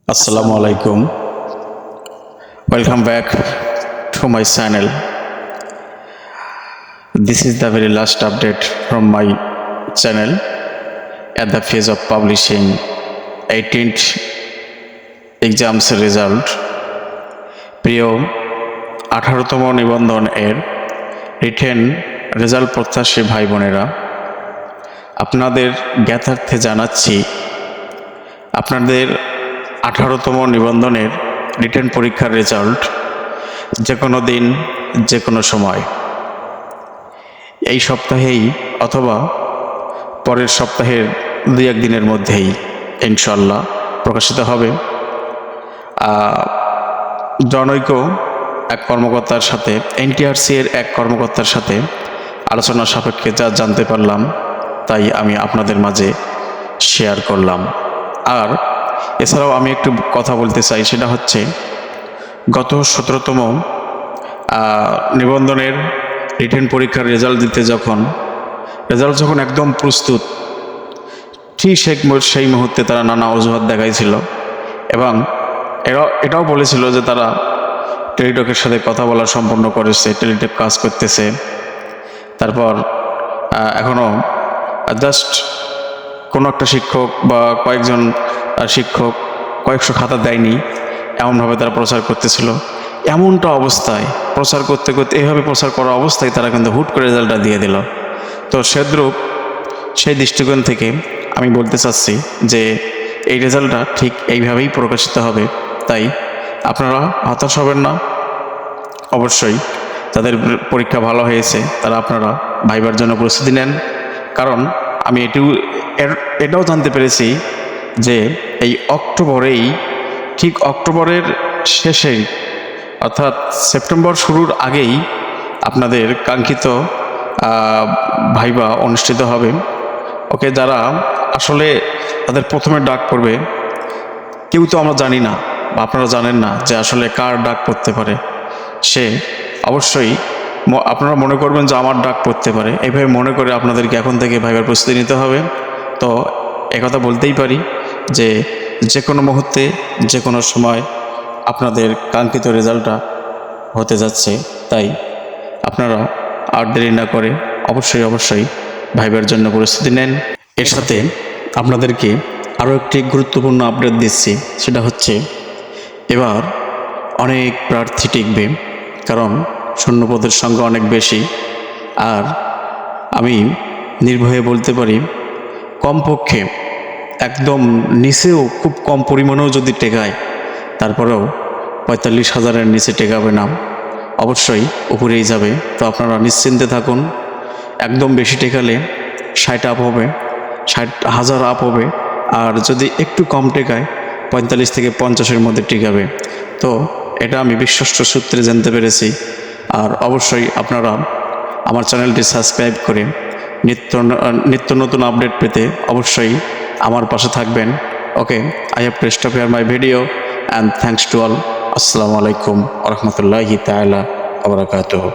Assalamu alaikum. Welcome back to my channel. This is the very last update from my channel at the phase of publishing 18th exams result. প্রিয় 18তম নিবন্ধন এর written result প্রত্যাশী ভাই বোনেরা, আপনাদের জ্ঞাতার্থে জানাচ্ছি আপনাদের 18তম নিবন্ধনের রিটেন পরীক্ষার রেজাল্ট যে কোনো দিন যে কোনো সময় এই সপ্তাহেই অথবা পরের সপ্তাহের 2-1 দিনের মধ্যেই ইনশাআল্লাহ প্রকাশিত হবে। জনৈক এক কর্মকর্তার সাথে এনটিআরসি এর এক কর্মকর্তার সাথে আলোচনা সাপেক্ষে যা জানতে পারলাম তাই আমি আপনাদের মাঝে শেয়ার করলাম। আর এছাড়াও আমি একটু কথা বলতে চাই, সেটা হচ্ছে গত 17তম নিবন্ধনের রিটেন পরীক্ষার রেজাল্ট দিতে রেজাল্ট যখন একদম প্রস্তুত, ঠিক সেই মুহূর্তে তারা নানা অজুহাত দেখাইছিল এবং এটাও বলেছিল যে তারা টেলিটকের সাথে কথা বলা সম্পন্ন করেছে, টেলিটক কাজ করতেছে। তারপর এখনও জাস্ট কোনো একটা শিক্ষক বা কয়েকজন শিক্ষক কয়েকশো খাতা দেয়নি, এমনভাবে তারা প্রচার করতেছিল। এমনটা অবস্থায় প্রচার করতে এইভাবে প্রচার করা অবস্থায় তারা কিন্তু হুট করে রেজাল্টটা দিয়ে দিল। তো সেই দৃষ্টিকোণ থেকে আমি বলতে চাচ্ছি যে এই রেজাল্টটা ঠিক এইভাবেই প্রকাশিত হবে। তাই আপনারা হতাশ হবেন না, অবশ্যই তাদের পরীক্ষা ভালো হয়েছে তারা আপনারা ভাইবার জন্য প্রস্তুতি নেন। কারণ আমি এটাও জানতে পেরেছি যে এই ঠিক অক্টোবরের শেষেই অর্থাৎ সেপ্টেম্বর শুরুর আগেই আপনাদের কাঙ্ক্ষিত ভাইবা অনুষ্ঠিত হবে। ওকে, যারা আসলে তাদের প্রথমে ডাক পড়বে, কেউ তো আমরা জানি না বা আপনারা জানেন না যে আসলে কার ডাক পড়তে পারে। সে অবশ্যই আপনারা মনে করবেন যে আমার ডাক পড়তে পারে, এইভাবে মনে করে আপনাদেরকে এখন থেকে ভাইবার প্রস্তুতি নিতে হবে। তো একথা বলতেই পারি যে যে কোনো মুহূর্তে যে কোনো সময় আপনাদের কাঙ্ক্ষিত রেজাল্টটা হতে যাচ্ছে। তাই আপনারা আর দেরি না করে অবশ্যই ভাইবার জন্য প্রস্তুতি নেন। এর সাথে আপনাদেরকে আরও একটি গুরুত্বপূর্ণ আপডেট দিচ্ছি, সেটা হচ্ছে এবার অনেক প্রার্থী টিকবে, কারণ শূন্যপদের সংখ্যা অনেক বেশি। আর আমি নির্ভয়ে বলতে পারি কমপক্ষে একদম নিচেও খুব কম পরিমাণেও যদি টেকায়, তারপরেও 45,000-এর নিচে টেকাবে না, অবশ্যই উপরেই যাবে। তো আপনারা নিশ্চিন্তে থাকুন। একদম বেশি টেকালে 60 আপ হবে, 60,000 আপ হবে। আর যদি একটু কম টেকায় 45 থেকে 50-এর মধ্যে টিকাবে। তো এটা আমি বিশ্বস্ত সূত্রে জানতে পেরেছি। আর অবশ্যই আপনারা আমার চ্যানেলটি সাবস্ক্রাইব করে নিত্য নতুন আপডেট পেতে অবশ্যই আমার পাশে থাকবেন। Okay, I have to stop here my video and thanks to all. আসসালামু আলাইকুম ওয়া রাহমাতুল্লাহি তাআলা ওয়া বারাকাতুহু।